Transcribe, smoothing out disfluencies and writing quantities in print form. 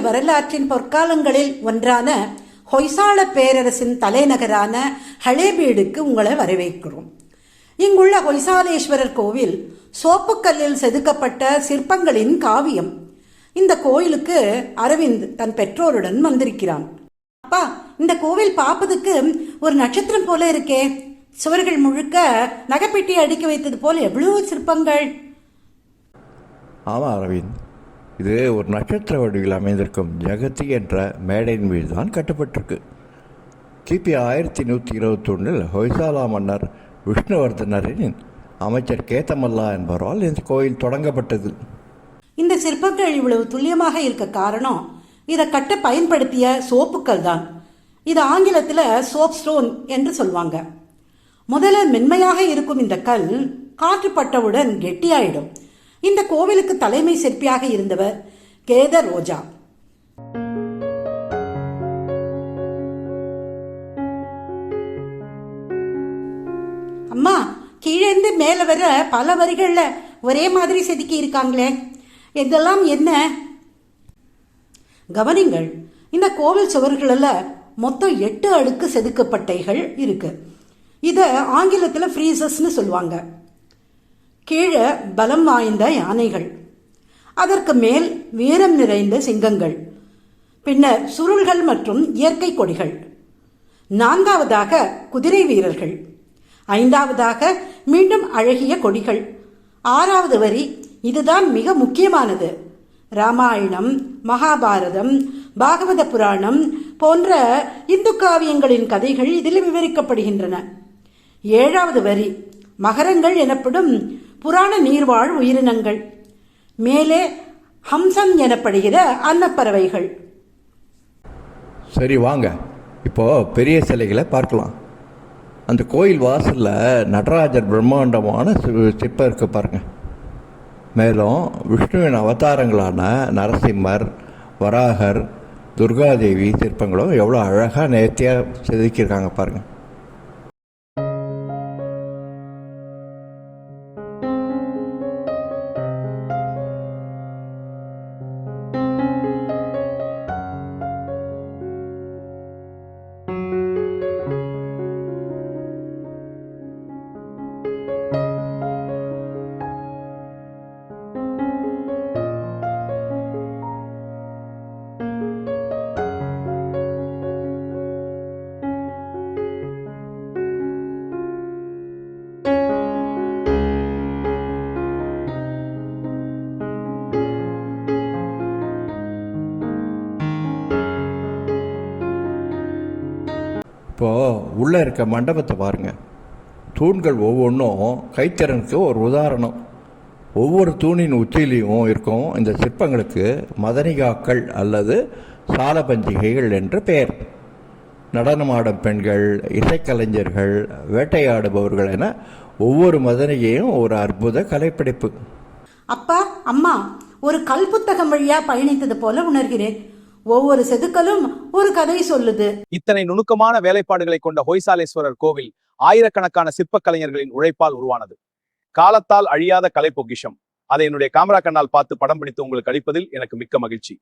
வரலாற்றின் பொற்காலங்களில் ஒன்றான ஹொய்சால பேரரசின் தலைநகரான ஹளேபீடுக்கு உங்களை வரவேற்கிறோம். இங்குள்ள ஹொய்சாலேஸ்வரர் கோவில் சோப்புக்கல்லில் செதுக்கப்பட்ட சிற்பங்களின் காவியம். இந்த கோயிலுக்கு அரவிந்த் தன் பெற்றோருடன் வந்திருக்கிறான். அப்பா, இந்த கோவில் பார்ப்பதுக்கு ஒரு நட்சத்திரம் போல இருக்கே. சுவர்கள் முழுக்க நகைப்பெட்டி அடுக்கி வைத்தது போல எவ்வளவு சிற்பங்கள். ஆமாம் அரவிந்த், இது ஒரு நட்சத்திர வடிவில் அமைந்திருக்கும் ஜெகதி என்ற மேடையின் மீது தான் கட்டப்பட்டிருக்கு. கிபி 1121 ஹொய்சாலா மன்னர் விஷ்ணுவர்தனரின் அமைச்சர் கேத்தமல்லா என்பவரால் இந்த கோயில் தொடங்கப்பட்டது. இந்த சிற்பங்கள் இவ்வளவு துல்லியமாக இருக்க காரணம் இதை கட்ட பயன்படுத்திய சோப்புக்கள் தான். இது ஆங்கிலத்தில் சோப் ஸ்டோன் என்று சொல்வாங்க. முதல்ல மென்மையாக இருக்கும் இந்த கல் காற்று பட்டவுடன் கெட்டியாயிடும். இந்த கோவிலுக்கு தலைமை சிற்பியாக இருந்தவர் கேதர் ரோஜா. அம்மா, கீழேந்து மேல வர பல வரிகள்ல ஒரே மாதிரி செதுக்கி இருக்காங்களே, இதெல்லாம் என்ன? கவனிங்கள், இந்த கோவில் சுவர்களில் மொத்தம் 8 அடுக்கு செதுக்கப்பட்டைகள் இருக்கு. இதை ஆங்கிலத்தில் ஃப்ரீசஸ்ன்னு சொல்லுவாங்க. கீழே பலம் வாய்ந்த யானைகள், அதற்கு மேல் வீரம் நிறைந்த சிங்கங்கள், பின்னர் சுருள்கள் மற்றும் இயற்கை கொடிகள், 4வதாக குதிரை வீரர்கள், 5வதாக மீண்டும் அழகிய கொடிகள், 6வது வரி இதுதான் மிக முக்கியமானது. ராமாயணம், மகாபாரதம், பாகவத புராணம் போன்ற இந்து காவியங்களின் கதைகள் இதில் விவரிக்கப்படுகின்றன. 7வது வரி மகரங்கள் எனப்படும் புராண நீர்வாழ் உயிரினங்கள், மேலே ஹம்சம் எனப்படுகிற அன்னப்பறவைகள். சரி வாங்க, இப்போ பெரிய சிலைகளை பார்க்கலாம். அந்த கோயில் வாசலில் நடராஜர் பிரம்மாண்டமான சிற்பம் இருக்கு பாருங்க. மேலும் விஷ்ணுவின் அவதாரங்களான நரசிம்மர், வராகர், துர்காதேவி சிற்பங்களும் எவ்வளோ அழகாக நேர்த்தியாக செதுக்கியிருக்காங்க பாருங்கள். இப்போது உள்ளே இருக்க மண்டபத்தை பாருங்கள். தூண்கள் ஒவ்வொன்றும் கைத்திறனுக்கு ஒரு உதாரணம். ஒவ்வொரு தூணின் உச்சியிலையும் இருக்கும் இந்த சிற்பங்களுக்கு மதனிகாக்கள் அல்லது சாலபஞ்சிகைகள் என்று பெயர். நடனமாடும் பெண்கள், இசைக்கலைஞர்கள், வேட்டையாடுபவர்கள் என ஒவ்வொரு மதனிகையும் ஒரு அற்புத கலைப்படைப்பு. அப்பா, அம்மா, ஒரு கல் புத்தகம் வழியா பயணித்தது போல உணர்கிறேன். ஒவ்வொரு செதுக்கலும் ஒரு கதை சொல்லுது. இத்தனை நுணுக்கமான வேலைப்பாடுகளை கொண்ட ஹொய்சாலேஸ்வரர் கோவில் ஆயிரக்கணக்கான சிற்ப கலைஞர்களின் உழைப்பால் உருவானது. காலத்தால் அழியாத கலை பொக்கிஷம். அதை என்னுடைய கேமரா கண்ணால் பார்த்து படம் பிடித்து உங்களுக்கு அளிப்பதில் எனக்கு மிக்க மகிழ்ச்சி.